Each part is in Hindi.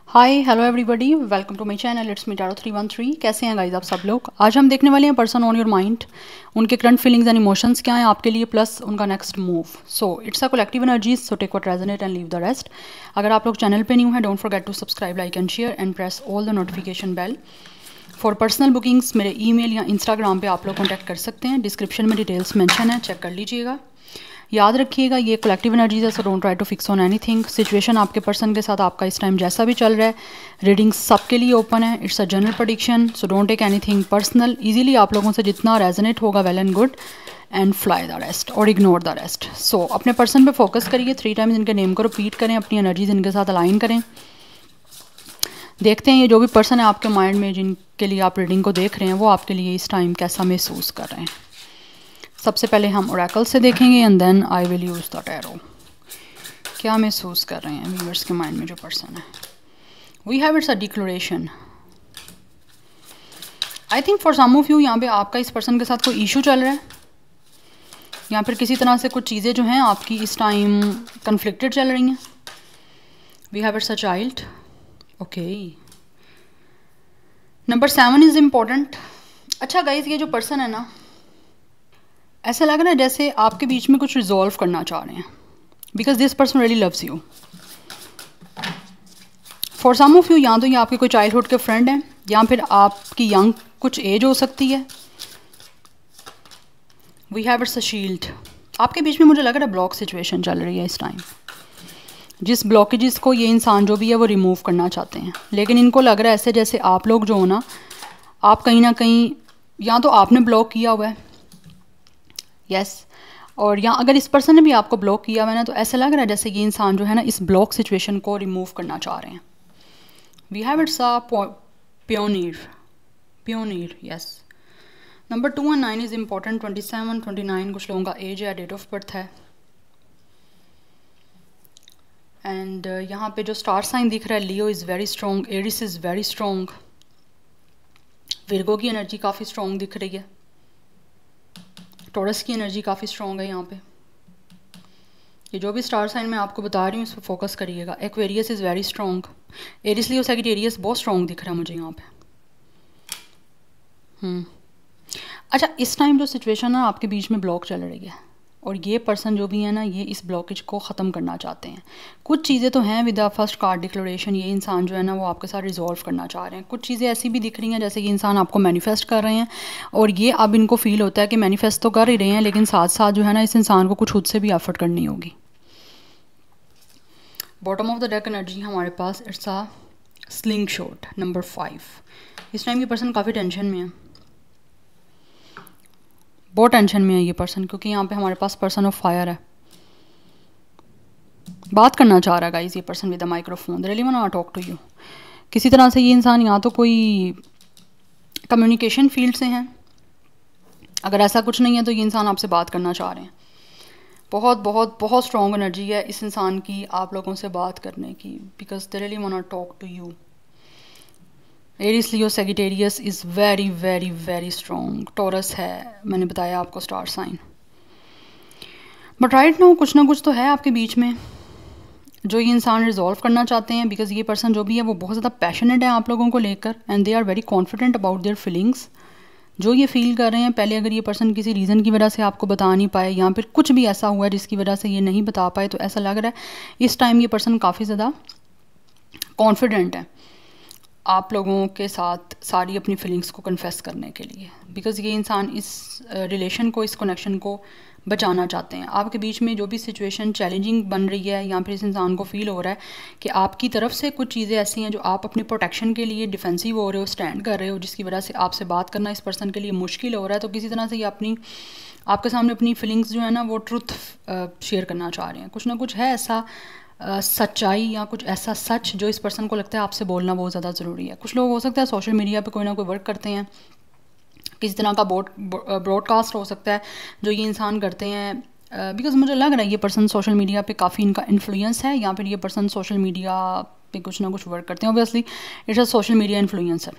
Hi hello everybody, welcome to my channel. It's me tarot 313। कैसे हैं गाइस आप सब लोग? आज हम देखने वाले हैं पर्सन ऑन योर माइंड, उनके करंट फीलिंग्स एंड इमोशंस क्या हैं आपके लिए, प्लस उनका next move. So it's a collective energies, so take what resonate and leave the rest. अगर आप लोग चैनल पे न्यू हैं, don't forget to subscribe, like and share and press all the notification bell. For personal bookings मेरे ईमेल या इंस्टाग्राम पे आप लोग कॉन्टैक्ट कर सकते हैं। डिस्क्रिप्शन में डिटेल्स मेंशन है, चेक कर लीजिएगा। याद रखिएगा ये कलेक्टिव एनर्जीज है, so don't try to fix on anything. Situation आपके पर्सन के साथ आपका इस टाइम जैसा भी चल रहा है, रीडिंग सबके लिए ओपन है। It's a general prediction, so don't take anything personal. Easily आप लोगों से जितना रेजोनेट होगा well and good, and fly the rest और इग्नोर द रेस्ट। सो अपने पर्सन पे फोकस करिए, 3 टाइम्स इनके नेम को रिपीट करें, अपनी एनर्जीज इनके साथ अलाइन करें। देखते हैं ये जो भी पर्सन है आपके माइंड में, जिनके लिए आप रीडिंग को देख रहे हैं, वो आपके लिए इस टाइम कैसा महसूस कर रहे हैं। सबसे पहले हम ओरेकल से देखेंगे and then I will use the tarot. क्या महसूस कर रहे हैं व्यूअर्स के माइंड में जो पर्सन है? We have it's a declaration. I think for some of you यहाँ पे आपका इस पर्सन के साथ कोई इशू चल रहा है, या फिर किसी तरह से कुछ चीज़ें जो हैं आपकी इस टाइम कन्फ्लिक्टेड चल रही हैं। We have it's a child. Okay, number 7 is important. अच्छा गाइज, ये जो पर्सन है ना, ऐसा लग रहा है जैसे आपके बीच में कुछ रिजॉल्व करना चाह रहे हैं, because this person really loves you. For some of you या तो ये आपके कोई चाइल्डहुड के फ्रेंड हैं, या फिर आपकी यंग कुछ एज हो सकती है। We have it's a shield. आपके बीच में मुझे लग रहा है ब्लॉक सिचुएशन चल रही है इस टाइम, जिस ब्लॉकेजेस को ये इंसान जो भी है वो रिमूव करना चाहते हैं। लेकिन इनको लग रहा है ऐसे जैसे आप लोग जो हो ना कहीं ना कहीं या तो आपने ब्लॉक किया हुआ है, यस और या अगर इस पर्सन ने भी आपको ब्लॉक किया हुआ है ना, तो ऐसा लग रहा है जैसे ये इंसान जो है ना इस ब्लॉक सिचुएशन को रिमूव करना चाह रहे हैं। We have it's a pioneer, yes. Number 2 और 9 इज़ इम्पॉर्टेंट। 27, 29 कुछ लोगों का एज है, डेट ऑफ बर्थ है। एंड यहाँ पे जो स्टार साइन दिख रहा है, Leo is very strong, Aries is very strong, Virgo की एनर्जी काफ़ी स्ट्रॉन्ग दिख रही है, टॉरस की एनर्जी काफ़ी स्ट्रॉन्ग है यहाँ पे। ये जो भी स्टार साइन मैं आपको बता रही हूँ इस पर फोकस करिएगा। Aquarius is very strong, Eris Leo Sagittarius बहुत स्ट्रॉन्ग दिख रहा है मुझे यहाँ पे। अच्छा, इस टाइम जो सिचुएशन है आपके बीच में ब्लॉक चल रही है, और ये पर्सन जो भी है ना, ये इस ब्लॉकेज को ख़त्म करना चाहते हैं। कुछ चीज़ें तो हैं with the first card declaration, ये इंसान जो है ना वो आपके साथ रिजॉल्व करना चाह रहे हैं। कुछ चीज़ें ऐसी भी दिख रही हैं जैसे ये इंसान आपको मैनिफेस्ट कर रहे हैं, और ये अब इनको फील होता है कि मैनिफेस्ट तो कर ही रहे हैं, लेकिन साथ साथ जो है ना इस इंसान को कुछ खुद से भी एफर्ट करनी होगी। Bottom of the deck energy हमारे पास, it's a slingshot. Number 5, इस टाइम ये पर्सन काफ़ी टेंशन में है, बहुत टेंशन में है ये पर्सन, क्योंकि यहाँ पे हमारे पास पर्सन ऑफ फायर है। बात करना चाह रहा है गाइस ये person with a microphone, really want to talk to you. किसी तरह से ये इंसान या तो कोई कम्युनिकेशन फील्ड से हैं, अगर ऐसा कुछ नहीं है तो ये इंसान आपसे बात करना चाह रहे हैं। बहुत बहुत बहुत स्ट्रॉन्ग एनर्जी है इस इंसान की आप लोगों से बात करने की, because they really want to talk to you. Aries Leo Sagittarius is very very very strong, Taurus है, मैंने बताया आपको star sign. But right now कुछ ना कुछ तो है आपके बीच में जो ये इंसान रिजॉल्व करना चाहते हैं, बिकॉज ये पर्सन जो भी है वो बहुत ज़्यादा पैशनेट है आप लोगों को लेकर, and they are very confident about their feelings. जो ये फील कर रहे हैं, पहले अगर ये पर्सन किसी रीज़न की वजह से आपको बता नहीं पाए, या फिर कुछ भी ऐसा हुआ है जिसकी वजह से ये नहीं बता पाए, तो ऐसा लग रहा है इस टाइम ये पर्सन काफ़ी ज़्यादा कॉन्फिडेंट है आप लोगों के साथ सारी अपनी फीलिंग्स को कन्फेस करने के लिए, बिकॉज़ ये इंसान इस रिलेशन को, इस कनेक्शन को बचाना चाहते हैं। आपके बीच में जो भी सिचुएशन चैलेंजिंग बन रही है, या फिर इस इंसान को फील हो रहा है कि आपकी तरफ से कुछ चीज़ें ऐसी हैं जो आप अपनी प्रोटेक्शन के लिए डिफेंसिव हो रहे हो, स्टैंड कर रहे हो, जिसकी वजह से आपसे बात करना इस पर्सन के लिए मुश्किल हो रहा है। तो किसी तरह से ये आपके सामने अपनी फीलिंग्स जो है ना वो ट्रुथ शेयर करना चाह रहे हैं। कुछ ना कुछ है ऐसा सच्चाई या कुछ ऐसा सच जो इस पर्सन को लगता है आपसे बोलना बहुत ज़्यादा ज़रूरी है। कुछ लोग हो सकता है सोशल मीडिया पे कोई ना कोई वर्क करते हैं, किसी तरह का ब्रॉडकास्ट हो सकता है जो ये इंसान करते हैं, बिकॉज मुझे लग रहा है ये पर्सन सोशल मीडिया पे काफ़ी इनका इन्फ्लुएंस है, या फिर ये पर्सन सोशल मीडिया पे कुछ ना कुछ वर्क करते हैं। Obviously it's a social media influencer.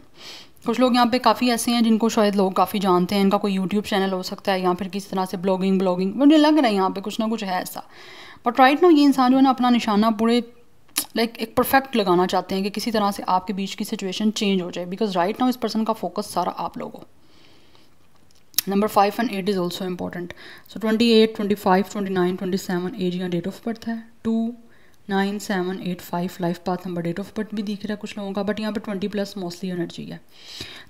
कुछ लोग यहाँ पे काफ़ी ऐसे हैं जिनको शायद लोग काफ़ी जानते हैं, इनका कोई यूट्यूब चैनल हो सकता है, या फिर किसी तरह से ब्लॉगिंग मुझे लग रहा है यहाँ पे कुछ ना कुछ है ऐसा। बट राइट नाउ ये इंसान जो है ना अपना निशाना पूरे लाइक एक परफेक्ट लगाना चाहते हैं कि किसी तरह से आपके बीच की सिचुएशन चेंज हो जाए, बिकॉज राइट नाउ इस पर्सन का फोकस सारा आप लोग हो। Number 5 and 8 is also important. So 28, 25, 29, 27 age या डेट ऑफ बर्थ है। 2, 9, 7, 8, 5 life path number, date of birth भी दिख रहा है कुछ लोगों का, बट यहाँ पे 20+ मोस्टली एनर्जी है।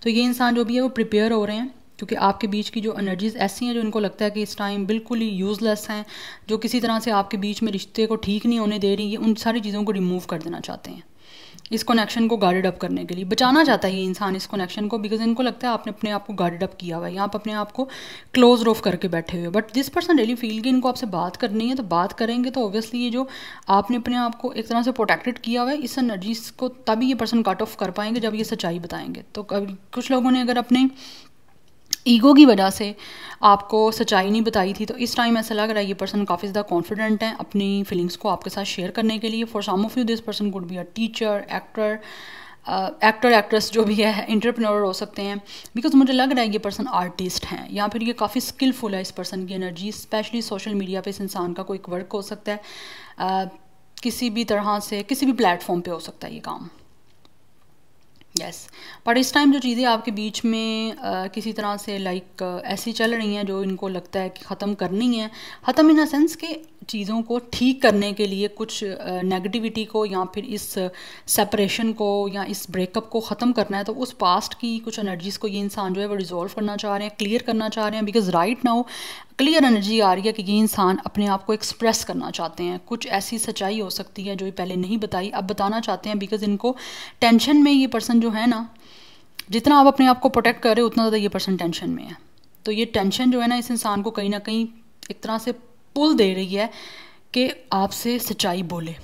तो ये इंसान जो भी है वो प्रिपेयर हो रहे हैं, क्योंकि आपके बीच की जो एनर्जीज ऐसी हैं जो इनको लगता है कि इस टाइम बिल्कुल ही यूज़लेस हैं, जो किसी तरह से आपके बीच में रिश्ते को ठीक नहीं होने दे रही, ये उन सारी चीज़ों को रिमूव कर देना चाहते हैं, इस कनेक्शन को गार्डेड अप करने के लिए बचाना चाहता है ये इंसान इस कनेक्शन को, बिकॉज इनको लगता है आपने अपने आप को गार्डेड अप किया हुआ है, यहाँ पर अपने आप को क्लोज ऑफ करके बैठे हुए। But this person really feel कि इनको आपसे बात करनी है, तो बात करेंगे तो ऑब्वियसली ये जो आपने अपने आप को एक तरह से प्रोटेक्टेड किया हुआ है इस एनर्जीज को, तभी ये पर्सन कट ऑफ कर पाएंगे जब ये सच्चाई बताएंगे। तो कुछ लोगों ने अगर अपने ईगो की वजह से आपको सच्चाई नहीं बताई थी, तो इस टाइम ऐसा लग रहा है ये पर्सन काफ़ी ज़्यादा कॉन्फिडेंट है अपनी फीलिंग्स को आपके साथ शेयर करने के लिए। For some of you this person could be a teacher, actor actress जो भी है, एंटरप्रेन्योर हो सकते हैं, बिकॉज मुझे लग रहा है ये पर्सन आर्टिस्ट हैं, या फिर ये काफ़ी स्किलफुल है इस पर्सन की एनर्जी, स्पेशली सोशल मीडिया पे इस इंसान का कोई वर्क हो सकता है, किसी भी तरह से किसी भी प्लेटफॉर्म पे हो सकता है ये काम। यस, बट इस टाइम जो चीज़ें आपके बीच में किसी तरह से लाइक ऐसी चल रही हैं जो इनको लगता है कि ख़त्म करनी है, ख़त्म इन अ सेंस कि चीज़ों को ठीक करने के लिए कुछ नेगेटिविटी को या फिर इस सेपरेशन को या इस ब्रेकअप को ख़त्म करना है, तो उस पास्ट की कुछ एनर्जीज़ को ये इंसान जो है वो रिजॉल्व करना चाह रहे हैं, क्लियर करना चाह रहे हैं, because right now clear energy आ रही है कि ये इंसान अपने आप को एक्सप्रेस करना चाहते हैं। कुछ ऐसी सच्चाई हो सकती है जो ये पहले नहीं बताई, अब बताना चाहते हैं, बिकॉज इनको टेंशन में ये पर्सन जो है ना, जितना आप अपने आप को प्रोटेक्ट कर रहे हो उतना ज़्यादा ये पर्सन टेंशन में है। तो ये टेंशन जो है ना इस इंसान को कहीं ना कहीं एक तरह से पुल दे रही है कि आपसे सच्चाई बोले।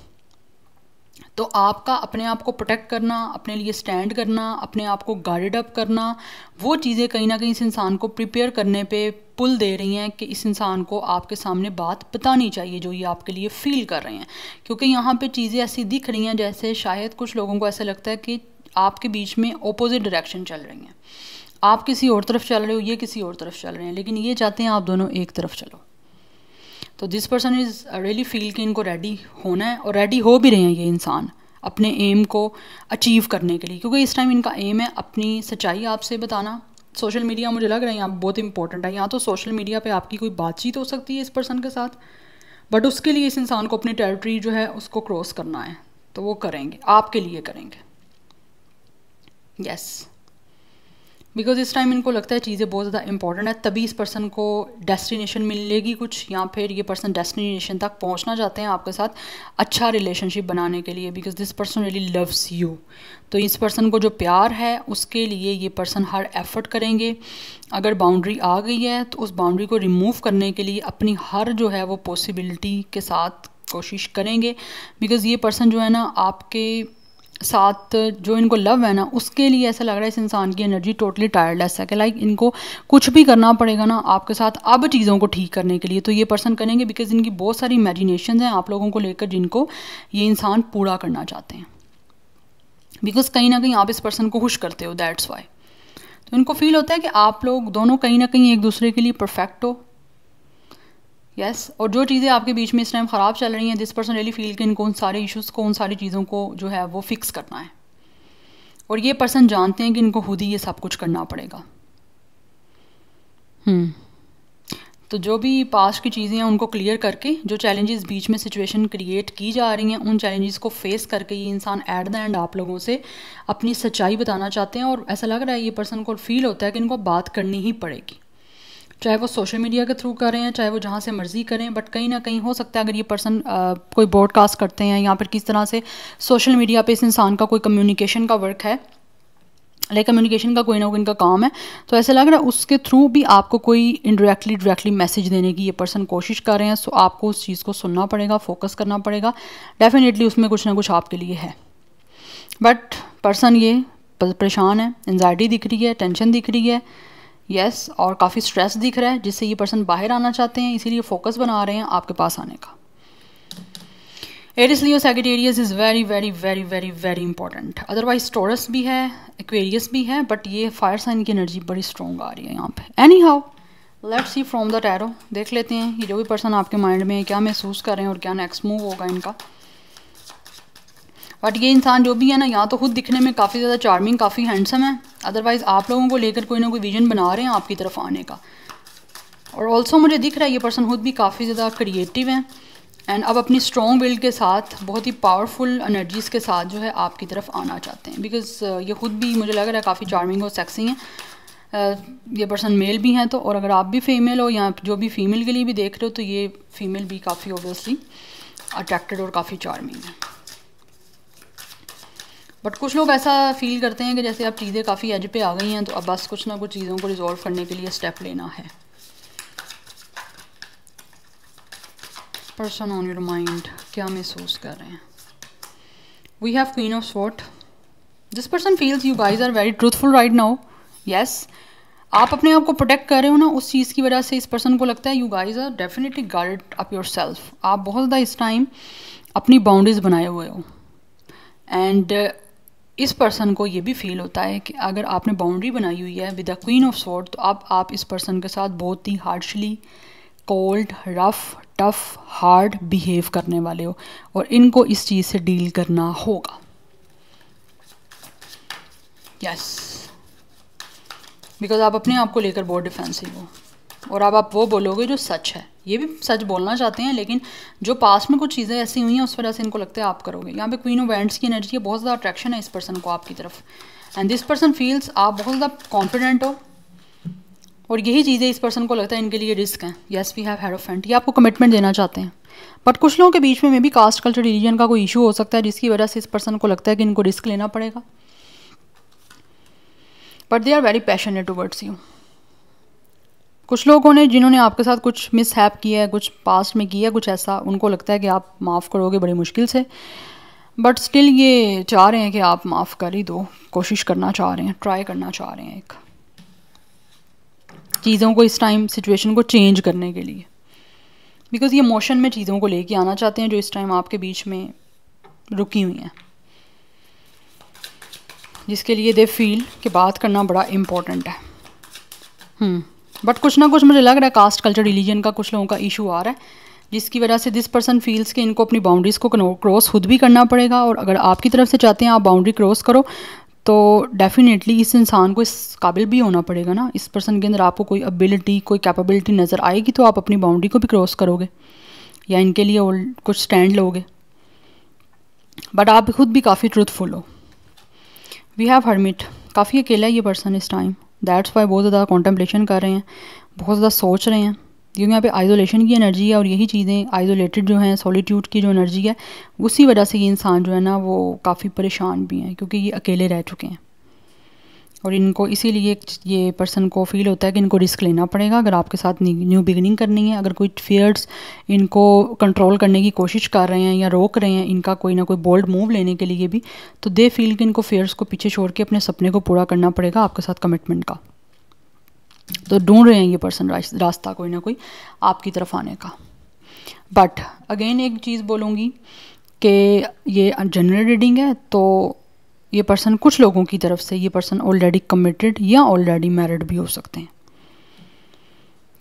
तो आपका अपने आप को प्रोटेक्ट करना, अपने लिए स्टैंड करना, अपने आप को गार्डेड अप करना, वो चीज़ें कहीं ना कहीं इस इंसान को प्रिपेयर करने पे पुल दे रही हैं कि इस इंसान को आपके सामने बात बतानी चाहिए जो ये आपके लिए फील कर रहे हैं। क्योंकि यहाँ पे चीज़ें ऐसी दिख रही हैं जैसे शायद कुछ लोगों को ऐसा लगता है कि आपके बीच में ऑपोजिट डायरेक्शन चल रही हैं, आप किसी और तरफ चल रहे हो, ये किसी और तरफ चल रहे हैं, लेकिन ये चाहते हैं आप दोनों एक तरफ चलो। तो this person is really feel कि इनको रेडी होना है, और रेडी हो भी रहे हैं ये इंसान अपने एम को अचीव करने के लिए, क्योंकि इस टाइम इनका एम है अपनी सच्चाई आपसे बताना। सोशल मीडिया मुझे लग रहा है यहाँ बहुत इंपॉर्टेंट है। यहाँ तो सोशल मीडिया पे आपकी कोई बातचीत हो सकती है इस पर्सन के साथ, बट उसके लिए इस इंसान को अपनी टेरिटरी जो है उसको क्रॉस करना है, तो वो करेंगे, आपके लिए करेंगे। यस, बिकॉज इस टाइम इनको लगता है चीज़ें बहुत ज़्यादा इंपॉर्टेंट है, तभी इस पर्सन को डेस्टिनेशन मिलेगी कुछ, या फिर ये पर्सन डेस्टिनेशन तक पहुंचना चाहते हैं आपके साथ अच्छा रिलेशनशिप बनाने के लिए, because this person really loves you. तो इस पर्सन को जो प्यार है उसके लिए ये पर्सन हर एफर्ट करेंगे। अगर बाउंड्री आ गई है तो उस बाउंड्री को रिमूव करने के लिए अपनी हर जो है वो पॉसिबिलिटी के साथ कोशिश करेंगे, बिकॉज ये पर्सन जो है ना आपके साथ जो इनको लव है ना, उसके लिए ऐसा लग रहा है इस इंसान की एनर्जी टोटली टायर्डलेस है कि लाइक इनको कुछ भी करना पड़ेगा ना आपके साथ अब चीज़ों को ठीक करने के लिए, तो ये पर्सन करेंगे, बिकॉज इनकी बहुत सारी इमेजिनेशन हैं आप लोगों को लेकर जिनको ये इंसान पूरा करना चाहते हैं, बिकॉज कहीं ना कहीं आप इस पर्सन को खुश करते हो, दैट्स वाई। तो इनको फील होता है कि आप लोग दोनों कहीं ना कहीं एक दूसरे के लिए परफेक्ट हो। यस, और जो चीज़ें आपके बीच में इस टाइम ख़राब चल रही हैं, दिस पर्सन रियली फील कि इनको उन सारे इश्यूज़ को, उन सारी चीज़ों को जो है वो फिक्स करना है, और ये पर्सन जानते हैं कि इनको खुद ही ये सब कुछ करना पड़ेगा। तो जो भी पास्ट की चीज़ें हैं उनको क्लियर करके, जो चैलेंजेस बीच में सिचुएशन क्रिएट की जा रही हैं, उन चैलेंजेस को फेस करके ये इंसान एट द एंड आप लोगों से अपनी सच्चाई बताना चाहते हैं। और ऐसा लग रहा है ये पर्सन को फील होता है कि इनको बात करनी ही पड़ेगी, चाहे वो सोशल मीडिया के थ्रू करें चाहे वो जहाँ से मर्जी करें, बट कहीं ना कहीं हो सकता है अगर ये पर्सन कोई ब्रॉडकास्ट करते हैं या फिर किस तरह से सोशल मीडिया पे इस इंसान का कोई कम्युनिकेशन का वर्क है, लाइक कम्युनिकेशन का कोई ना कोई इनका काम है, तो ऐसा लग रहा है उसके थ्रू भी आपको कोई इनडायरेक्टली डायरेक्टली मैसेज देने की ये पर्सन कोशिश कर रहे हैं। सो आपको उस चीज़ को सुनना पड़ेगा, फोकस करना पड़ेगा, डेफिनेटली उसमें कुछ ना कुछ आपके लिए है। बट पर्सन ये परेशान है, एंजाइटी दिख रही है, टेंशन दिख रही है, यस, और काफ़ी स्ट्रेस दिख रहा है जिससे ये पर्सन बाहर आना चाहते हैं, इसीलिए फोकस बना रहे हैं आपके पास आने का। Eris Leo Sagittarius is very very very very very important. Otherwise taurus भी है, एक्वेरियस भी है, बट ये फायर साइन की एनर्जी बड़ी स्ट्रॉन्ग आ रही है यहाँ पे। Any how let's see from the tarot, देख लेते हैं ये जो भी पर्सन आपके माइंड में है क्या महसूस कर रहे हैं और क्या नेक्स्ट मूव होगा इनका। बट ये इंसान जो भी है ना, यहाँ तो खुद दिखने में काफ़ी ज़्यादा चार्मिंग, काफ़ी हैंडसम है, अदरवाइज़ आप लोगों को लेकर कोई ना कोई विजन बना रहे हैं आपकी तरफ आने का। और ऑल्सो मुझे दिख रहा है ये पर्सन खुद भी काफ़ी ज़्यादा क्रिएटिव है एंड अब अपनी स्ट्रॉन्ग विल के साथ, बहुत ही पावरफुल एनर्जीज़ के साथ जो है आपकी तरफ आना चाहते हैं। बिकॉज ये खुद भी मुझे लग रहा है काफ़ी चार्मिंग और सेक्सी हैं। ये पर्सन मेल भी हैं तो, और अगर आप भी फीमेल हो या जो भी फीमेल के लिए भी देख रहे हो तो ये फीमेल भी काफ़ी ऑब्वियसली अट्रैक्टेड और काफ़ी चार्मिंग है। बट कुछ लोग ऐसा फील करते हैं कि जैसे अब चीज़ें काफ़ी एज पे आ गई हैं तो अब बस कुछ ना कुछ चीज़ों को रिजॉल्व करने के लिए स्टेप लेना है। पर्सन ऑन योर माइंड क्या महसूस कर रहे हैं? We have queen of sword. This person feels you guys are very truthful right now. Yes, आप अपने आप को प्रोटेक्ट कर रहे हो ना, उस चीज़ की वजह से इस पर्सन को लगता है you guys are definitely guard up your self. आप बहुत ज़्यादा इस टाइम अपनी बाउंड्रीज बनाए हुए हो एंड इस पर्सन को ये भी फील होता है कि अगर आपने बाउंड्री बनाई हुई है with the queen of sword तो अब आप इस पर्सन के साथ बहुत ही harshly, cold, rough, tough, hard behave करने वाले हो और इनको इस चीज़ से डील करना होगा। यस, बिकॉज आप अपने आप को लेकर बहुत डिफेंसिव हो और अब आप वो बोलोगे जो सच है। ये भी सच बोलना चाहते हैं लेकिन जो पास्ट में कुछ चीज़ें ऐसी हुई हैं उस वजह से इनको लगता है आप करोगे। यहाँ पे क्वीन ऑफ वैंड्स की एनर्जी है, बहुत ज़्यादा अट्रैक्शन है इस पर्सन को आपकी तरफ एंड दिस पर्सन फील्स आप बहुत ज़्यादा कॉन्फिडेंट हो और यही चीज़ें इस पर्सन को लगता है इनके लिए रिस्क हैं। येस, वी हैव हेरोफेंट, ये आपको कमिटमेंट देना चाहते हैं। बट कुछ लोगों के बीच में भी कास्ट, कल्चर, रिलीजन का कोई इशू हो सकता है जिसकी वजह से इस पर्सन को लगता है कि इनको रिस्क लेना पड़ेगा। But they are very passionate towards you. कुछ लोगों ने जिन्होंने आपके साथ कुछ मिसहैप किया है, कुछ पास्ट में किया है कुछ ऐसा, उनको लगता है कि आप माफ़ करोगे बड़ी मुश्किल से, बट स्टिल ये चाह रहे हैं कि आप माफ़ कर ही दो, कोशिश करना चाह रहे हैं, ट्राई करना चाह रहे हैं एक चीज़ों को इस टाइम सिचुएशन को चेंज करने के लिए। बिकॉज ये मोशन में चीज़ों को लेके आना चाहते हैं जो इस टाइम आपके बीच में रुकी हुई हैं, जिसके लिए दे फील कि बात करना बड़ा इम्पोर्टेंट है। बट कुछ ना कुछ मुझे लग रहा है कास्ट, कल्चर, रिलीजन का कुछ लोगों का इशू आ रहा है जिसकी वजह से दिस पर्सन फील्स कि इनको अपनी बाउंड्रीज़ को क्रॉस खुद भी करना पड़ेगा। और अगर आपकी तरफ से चाहते हैं आप बाउंड्री क्रॉस करो तो डेफिनेटली इस इंसान को इस काबिल भी होना पड़ेगा ना। इस पर्सन के अंदर आपको कोई एबिलिटी, कोई कैपेबिलिटी नज़र आएगी तो आप अपनी बाउंड्री को भी क्रॉस करोगे या इनके लिए कुछ स्टैंड लोगे। बट आप खुद भी काफ़ी ट्रूथफुल हो। वी हैव हर्मिट, काफ़ी अकेला है ये पर्सन इस टाइम, दैट्स वाई बहुत ज़्यादा कॉन्टेम्पलेशन कर रहे हैं, बहुत ज़्यादा सोच रहे हैं क्योंकि यहाँ पे आइसोलेशन की एनर्जी है और यही चीज़ें आइसोलेटेड जो हैं, सॉलिट्यूड की जो एनर्जी है उसी वजह से ये इंसान जो है ना वो काफ़ी परेशान भी हैं क्योंकि ये अकेले रह चुके हैं और इनको इसीलिए ये पर्सन को फील होता है कि इनको रिस्क लेना पड़ेगा अगर आपके साथ न्यू बिगिनिंग करनी है। अगर कोई फियर्स इनको कंट्रोल करने की कोशिश कर रहे हैं या रोक रहे हैं इनका कोई ना कोई बोल्ड मूव लेने के लिए भी, तो दे फील कि इनको फियर्स को पीछे छोड़ के अपने सपने को पूरा करना पड़ेगा आपके साथ कमिटमेंट का। तो ढूंढ रहे हैं ये पर्सन रास्ता कोई ना कोई आपकी तरफ आने का। बट अगेन एक चीज़ बोलूँगी कि ये जनरल रीडिंग है तो ये पर्सन कुछ लोगों की तरफ से ये पर्सन ऑलरेडी कमिटेड या ऑलरेडी मैरिड भी हो सकते हैं।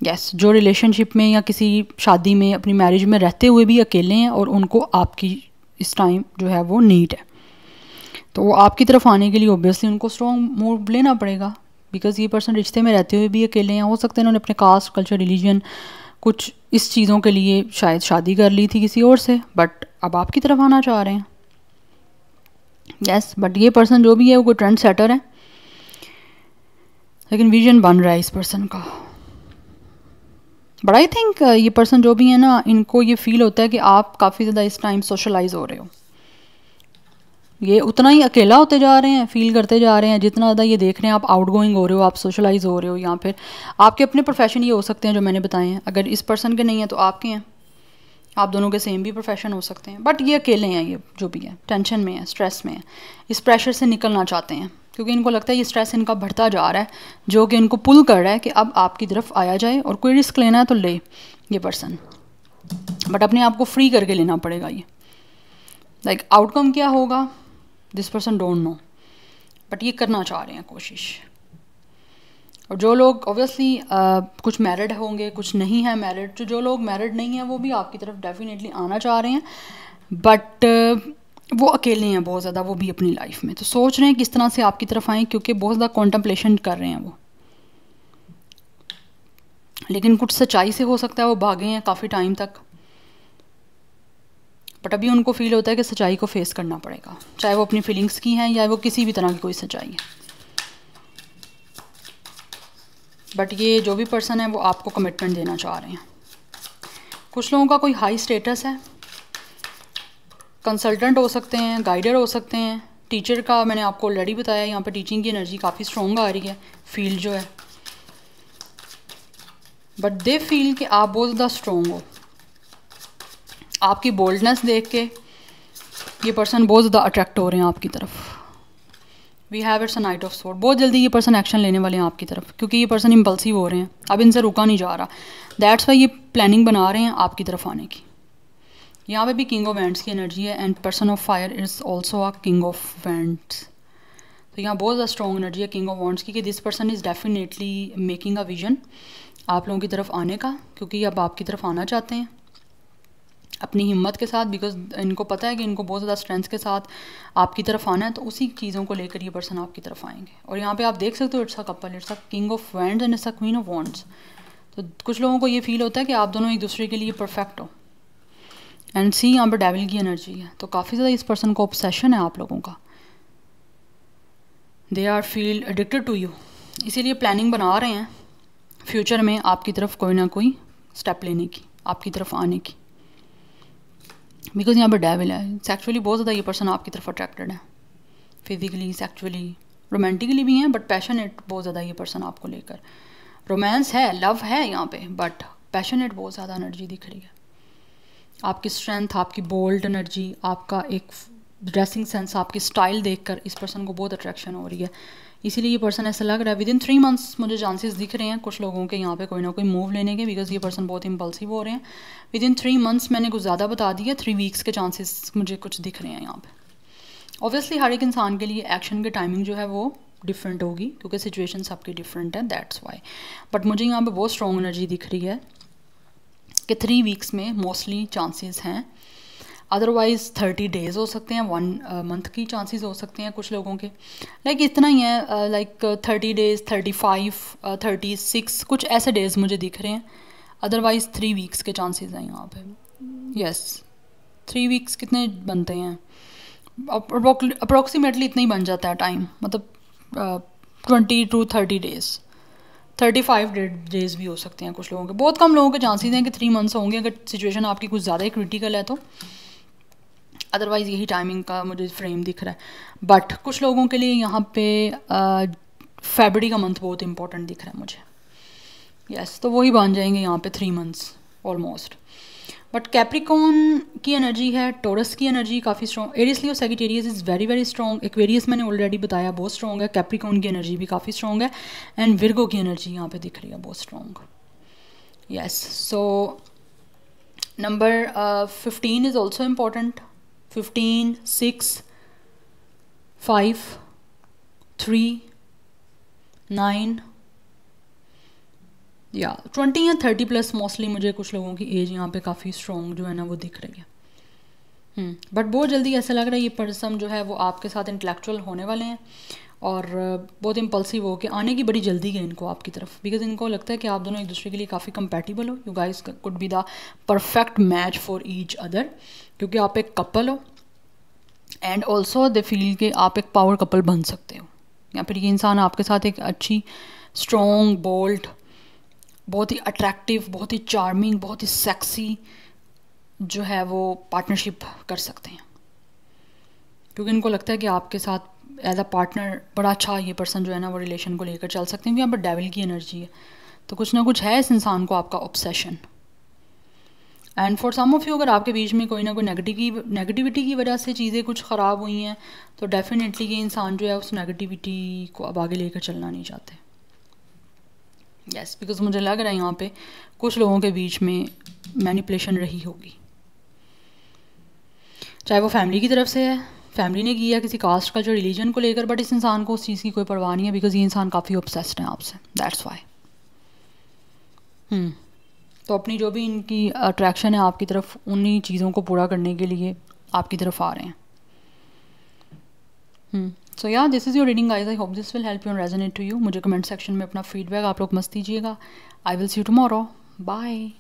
यस, जो रिलेशनशिप में या किसी शादी में अपनी मैरिज में रहते हुए भी अकेले हैं और उनको आपकी इस टाइम जो है वो नीड है, तो वो आपकी तरफ आने के लिए ऑब्वियसली उनको स्ट्रॉन्ग मूव लेना पड़ेगा। बिकॉज ये पर्सन रिश्ते में रहते हुए भी अकेले हैं, हो सकते हैं उन्होंने अपने कास्ट, कल्चर, रिलीजन कुछ इस चीज़ों के लिए शायद शादी कर ली थी किसी और से, बट अब आपकी तरफ आना चाह रहे हैं। यस, बट ये पर्सन जो भी है वो कोई ट्रेंड सेटर है लेकिन विजन बन रहा है इस पर्सन का। बट आई थिंक ये पर्सन जो भी है ना इनको ये फील होता है कि आप काफ़ी ज़्यादा इस टाइम सोशलाइज हो रहे हो, ये उतना ही अकेला होते जा रहे हैं, फील करते जा रहे हैं जितना ज़्यादा ये देख रहे हैं आप आउट गोइंग हो रहे हो, आप सोशलाइज हो रहे हो, या फिर आपके अपने प्रोफेशन ये हो सकते हैं जो मैंने बताए हैं। अगर इस पर्सन के नहीं है तो आपके हैं, आप दोनों के सेम भी प्रोफेशन हो सकते हैं। बट ये अकेले हैं, ये जो भी है टेंशन में है, स्ट्रेस में है, इस प्रेशर से निकलना चाहते हैं क्योंकि इनको लगता है ये स्ट्रेस इनका बढ़ता जा रहा है जो कि इनको पुल कर रहा है कि अब आपकी तरफ आया जाए और कोई रिस्क लेना है तो ले ये पर्सन, बट अपने आप को फ्री करके लेना पड़ेगा। ये लाइक आउटकम क्या होगा this person don't know, but ये करना चाह रहे हैं कोशिश। और जो लोग ऑब्वियसली कुछ मैरिड होंगे, कुछ नहीं है मैरिड, तो जो लोग मैरिड नहीं हैं वो भी आपकी तरफ डेफिनेटली आना चाह रहे हैं। बट वो अकेले हैं बहुत ज़्यादा, वो भी अपनी लाइफ में, तो सोच रहे हैं किस तरह से आपकी तरफ आएँ, क्योंकि बहुत ज़्यादा कॉन्टम्पलेशन कर रहे हैं वो। लेकिन कुछ सच्चाई से हो सकता है वो भागे हैं काफ़ी टाइम तक, बट अभी उनको फील होता है कि सच्चाई को फेस करना पड़ेगा, चाहे वो अपनी फीलिंग्स की हैं या वो किसी भी तरह की कोई सच्चाई है। बट ये जो भी पर्सन है वो आपको कमिटमेंट देना चाह रहे हैं। कुछ लोगों का कोई हाई स्टेटस है, कंसल्टेंट हो सकते हैं, गाइडर हो सकते हैं, टीचर का मैंने आपको ऑलरेडी बताया, यहाँ पे टीचिंग की एनर्जी काफ़ी स्ट्रॉन्ग आ रही है, फील्ड जो है। बट दे फील कि आप बहुत ज़्यादा स्ट्रॉन्ग हो, आपकी बोल्डनेस देख के ये पर्सन बहुत ज़्यादा अट्रैक्ट हो रहे हैं आपकी तरफ। We have it's a knight of sword, बहुत जल्दी ये पर्सन एक्शन लेने वाले हैं आपकी तरफ, क्योंकि ये पर्सन इम्पल्सिव हो रहे हैं, अब इनसे रुका नहीं जा रहा। दैट्स वाई ये प्लानिंग बना रहे हैं आपकी तरफ आने की। यहाँ पे भी किंग ऑफ वैंड्स की एनर्जी है, and person of fire is also a king of wands. तो यहाँ बहुत ज़्यादा स्ट्रॉन्ग एनर्जी है किंग ऑफ वैंड्स की, कि this person is definitely making a vision आप लोगों की तरफ आने का, क्योंकि अब आपकी तरफ आना चाहते हैं अपनी हिम्मत के साथ, बिकॉज इनको पता है कि इनको बहुत ज़्यादा स्ट्रेंथ के साथ आपकी तरफ आना है, तो उसी चीज़ों को लेकर ये पर्सन आपकी तरफ आएंगे। और यहाँ पे आप देख सकते हो it's a couple, it's a king of wands and it's a queen of wands. तो कुछ लोगों को ये फील होता है कि आप दोनों एक दूसरे के लिए परफेक्ट हो। एंड सी यहाँ पर डेविल की एनर्जी है, तो काफ़ी ज़्यादा इस पर्सन को ऑब्सेशन है आप लोगों का, they are feel addicted to you, इसीलिए प्लानिंग बना रहे हैं फ्यूचर में आपकी तरफ कोई ना कोई स्टेप लेने की, आपकी तरफ आने की। बिकॉज यहाँ पर डेविल है, सेक्चुअली बहुत ज़्यादा ये पर्सन आपकी तरफ अट्रैक्टेड है, फिजिकली, सेक्चुअली, रोमांटिकली भी हैं, बट पैशनेट बहुत ज़्यादा ये पर्सन आपको लेकर। रोमांस है, लव है यहाँ पे, बट पैशनेट बहुत ज़्यादा एनर्जी दिख रही है। आपकी स्ट्रेंथ, आपकी बोल्ड एनर्जी, आपका एक ड्रेसिंग सेंस, आपकी स्टाइल देखकर इस पर्सन को बहुत अट्रैक्शन हो रही है, इसीलिए ये पर्सन ऐसा लग रहा है। विद इन 3 मंथ्स मुझे चांसेस दिख रहे हैं कुछ लोगों के यहाँ पे कोई ना कोई मूव लेने के, बिकॉज ये पर्सन बहुत इम्पल्सिव हो रहे हैं। विद इन 3 मंथ्स मैंने कुछ ज़्यादा बता दिया, 3 वीक्स के चांसेस मुझे कुछ दिख रहे हैं यहाँ पे। ऑब्वियसली हर एक इंसान के लिए एक्शन की टाइमिंग जो है वो डिफरेंट होगी, क्योंकि सिचुएशन सबकी डिफरेंट है, दैट्स वाई। बट मुझे यहाँ पे बहुत स्ट्रॉन्ग एनर्जी दिख रही है कि 3 वीक्स में मोस्टली चांसेस हैं, अदरवाइज़ 30 डेज़ हो सकते हैं, 1 मंथ की चांसेस हो सकते हैं कुछ लोगों के, लाइक इतना ही है, लाइक 30 डेज़, 35, 36 कुछ ऐसे डेज़ मुझे दिख रहे हैं। अदरवाइज़ 3 वीक्स के चांसेस हैं यहाँ पे। यस, 3 वीक्स कितने बनते हैं, अप्रोक्सीमेटली इतना ही बन जाता है टाइम, मतलब 20 to 30 डेज़, 35 डेज़ भी हो सकते हैं कुछ लोगों के। बहुत कम लोगों के चांसेस हैं कि 3 मंथ्स होंगे, अगर सिचुएशन आपकी कुछ ज़्यादा ही क्रिटिकल है तो, अदरवाइज़ यही टाइमिंग का मुझे फ्रेम दिख रहा है। बट कुछ लोगों के लिए यहाँ पे फरवरी का मंथ बहुत इंपॉर्टेंट दिख रहा है मुझे। यस, तो वही बन जाएंगे यहाँ पे 3 मंथ्स ऑलमोस्ट। बट कैप्रिकॉन की एनर्जी है, टोरस की एनर्जी काफ़ी strong, Aries Leo Sagittarius is very very strong, Aquarius मैंने ऑलरेडी बताया बहुत स्ट्रॉन्ग है, कैप्रिकॉन की एनर्जी भी काफ़ी स्ट्रॉन्ग है, एंड विर्गो की एनर्जी यहाँ पे दिख रही है बहुत strong. Yes, so number 15 is also important, 15, 6, 5, 3, 9 या 20 या 30 प्लस मोस्टली मुझे कुछ लोगों की एज यहाँ पे काफ़ी स्ट्रॉन्ग जो है ना वो दिख रही है। बट बहुत जल्दी ऐसा लग रहा है ये पर्सन जो है वो आपके साथ इंटेलेक्चुअल होने वाले हैं, और बहुत इम्पल्सिव हो के आने की बड़ी जल्दी है इनको आपकी तरफ, बिकॉज इनको लगता है कि आप दोनों एक दूसरे के लिए काफ़ी कंपैटिबल हो, you guys could be the perfect match for each other, क्योंकि आप एक कपल हो, एंड ऑल्सो दे फील कि आप एक पावर कपल बन सकते हो, या फिर ये इंसान आपके साथ एक अच्छी स्ट्रॉन्ग, बोल्ड, बहुत ही अट्रैक्टिव, बहुत ही चार्मिंग, बहुत ही सेक्सी जो है वो पार्टनरशिप कर सकते हैं, क्योंकि इनको लगता है कि आपके साथ एज अ पार्टनर बड़ा अच्छा ये पर्सन जो है ना वो रिलेशन को लेकर चल सकते हैं। यहाँ पर डेविल की एनर्जी है, तो कुछ ना कुछ है इस इंसान को आपका obsession. And for some of you, अगर आपके बीच में कोई ना कोई नेगेटिविटी की वजह से चीज़ें कुछ ख़राब हुई हैं, तो डेफिनेटली ये इंसान जो है उस नेगेटिविटी को अब आगे लेकर चलना नहीं चाहते। यस, बिकॉज मुझे लग रहा है यहाँ पे कुछ लोगों के बीच में मैनिपुलेशन रही होगी, चाहे वो फैमिली की तरफ से है, फैमिली ने किया किसी कास्ट का जो रिलीजन को लेकर, बट इस इंसान को उस चीज़ की कोई परवाह नहीं है, बिकॉज ये इंसान काफ़ी ऑब्सेस्ड है आपसे, दैट्स वाई। तो अपनी जो भी इनकी अट्रैक्शन है आपकी तरफ, उन्हीं चीज़ों को पूरा करने के लिए आपकी तरफ आ रहे हैं। So yeah this is your reading guys, I hope this will help you and resonate to you. मुझे कमेंट सेक्शन में अपना फीडबैक आप लोग मस्त दीजिएगा. I will see you tomorrow. Bye.